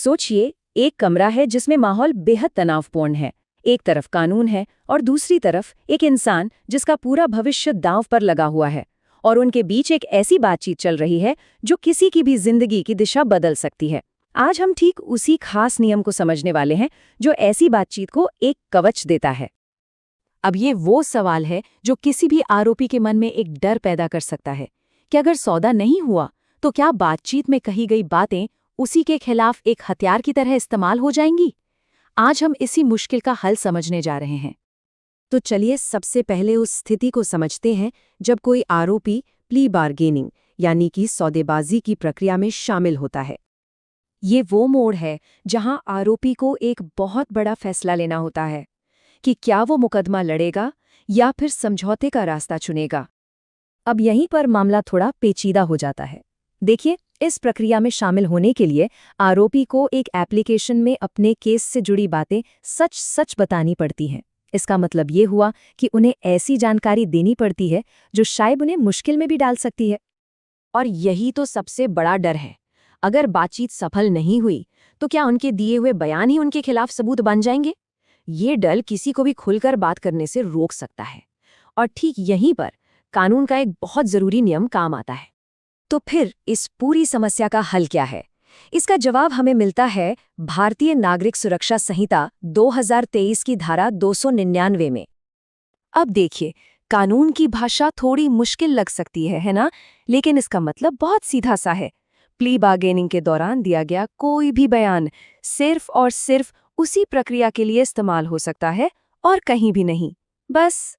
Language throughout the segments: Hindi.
सोचिए, एक कमरा है जिसमें माहौल बेहद तनावपूर्ण है। एक तरफ कानून है और दूसरी तरफ एक इंसान जिसका पूरा भविष्य दांव पर लगा हुआ है। और उनके बीच एक ऐसी बातचीत चल रही है जो किसी की भी जिंदगी की दिशा बदल सकती है। आज हम ठीक उसी खास नियम को समझने वाले हैं जो ऐसी बातचीत को एक कवच देता है। अब ये वो सवाल है जो किसी भी आरोपी के मन में एक डर पैदा कर सकता है कि अगर सौदा नहीं हुआ तो क्या बातचीत में कही गई बातें उसी के खिलाफ एक हथियार की तरह इस्तेमाल हो जाएंगी। आज हम इसी मुश्किल का हल समझने जा रहे हैं। तो चलिए सबसे पहले उस स्थिति को समझते हैं जब कोई आरोपी प्ली बार्गेनिंग यानी कि सौदेबाजी की प्रक्रिया में शामिल होता है। ये वो मोड़ है जहां आरोपी को एक बहुत बड़ा फैसला लेना होता है कि क्या वो मुकदमा लड़ेगा या फिर समझौते का रास्ता चुनेगा। अब यहीं पर मामला थोड़ा पेचीदा हो जाता है। देखिए, इस प्रक्रिया में शामिल होने के लिए आरोपी को एक एप्लीकेशन में अपने केस से जुड़ी बातें सच सच बतानी पड़ती हैं। इसका मतलब ये हुआ कि उन्हें ऐसी जानकारी देनी पड़ती है जो शायद उन्हें मुश्किल में भी डाल सकती है। और यही तो सबसे बड़ा डर है। अगर बातचीत सफल नहीं हुई तो क्या उनके दिए हुए बयान ही उनके खिलाफ सबूत बन जाएंगे। ये डर किसी को भी खुलकर बात करने से रोक सकता है। और ठीक यहीं पर कानून का एक बहुत जरूरी नियम काम आता है। तो फिर इस पूरी समस्या का हल क्या है? इसका जवाब हमें मिलता है भारतीय नागरिक सुरक्षा संहिता 2023 की धारा 299 में। अब देखिए, कानून की भाषा थोड़ी मुश्किल लग सकती है ना? लेकिन इसका मतलब बहुत सीधा सा है। प्ली बार्गेनिंग के दौरान दिया गया कोई भी बयान सिर्फ और सिर्फ उसी प्रक्रिया के लिए इस्तेमाल हो सकता है और कहीं भी नहीं। बस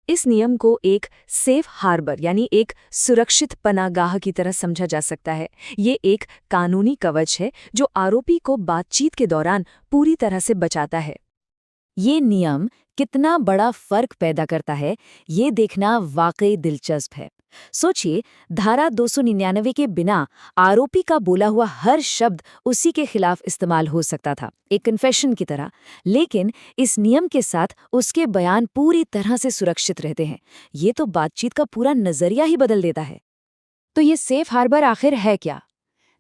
इस नियम को एक सेफ हार्बर यानी एक सुरक्षित पनागाह की तरह समझा जा सकता है। ये एक कानूनी कवच है जो आरोपी को बातचीत के दौरान पूरी तरह से बचाता है। ये नियम कितना बड़ा फर्क पैदा करता है, ये देखना वाकई दिलचस्प है। सोचिए, धारा 299 के बिना आरोपी का बोला हुआ हर शब्द उसी के खिलाफ इस्तेमाल हो सकता था, एक कन्फेशन की तरह। लेकिन इस नियम के साथ उसके बयान पूरी तरह से सुरक्षित रहते हैं। ये तो बातचीत का पूरा नजरिया ही बदल देता है। तो ये सेफ हार्बर आखिर है क्या?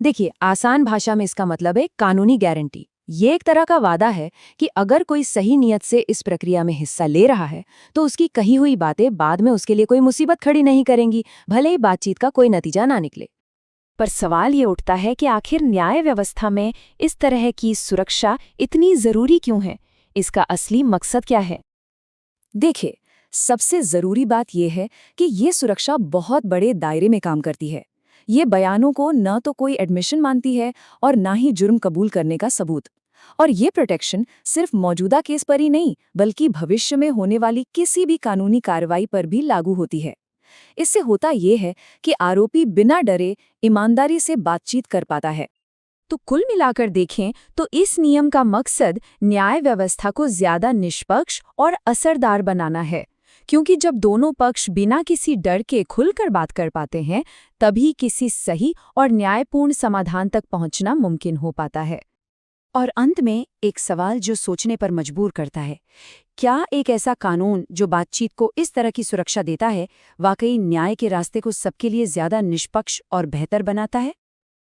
देखिए, आसान भाषा में इसका मतलब है कानूनी गारंटी। ये एक तरह का वादा है कि अगर कोई सही नियत से इस प्रक्रिया में हिस्सा ले रहा है तो उसकी कही हुई बातें बाद में उसके लिए कोई मुसीबत खड़ी नहीं करेंगी, भले ही बातचीत का कोई नतीजा ना निकले। पर सवाल ये उठता है कि आखिर न्याय व्यवस्था में इस तरह की सुरक्षा इतनी जरूरी क्यों है? इसका असली मकसद क्या है? देखिए, सबसे जरूरी बात यह है कि ये सुरक्षा बहुत बड़े दायरे में काम करती है। ये बयानों को न तो कोई एडमिशन मानती है और ना ही जुर्म कबूल करने का सबूत। और ये प्रोटेक्शन सिर्फ मौजूदा केस पर ही नहीं बल्कि भविष्य में होने वाली किसी भी कानूनी कार्रवाई पर भी लागू होती है। इससे होता ये है कि आरोपी बिना डरे ईमानदारी से बातचीत कर पाता है। तो कुल मिलाकर देखें तो इस नियम का मकसद न्याय व्यवस्था को ज्यादा निष्पक्ष और असरदार बनाना है, क्योंकि जब दोनों पक्ष बिना किसी डर के खुलकर बात कर पाते हैं तभी किसी सही और न्यायपूर्ण समाधान तक पहुंचना मुमकिन हो पाता है। और अंत में एक सवाल जो सोचने पर मजबूर करता है, क्या एक ऐसा कानून जो बातचीत को इस तरह की सुरक्षा देता है वाकई न्याय के रास्ते को सबके लिए ज्यादा निष्पक्ष और बेहतर बनाता है?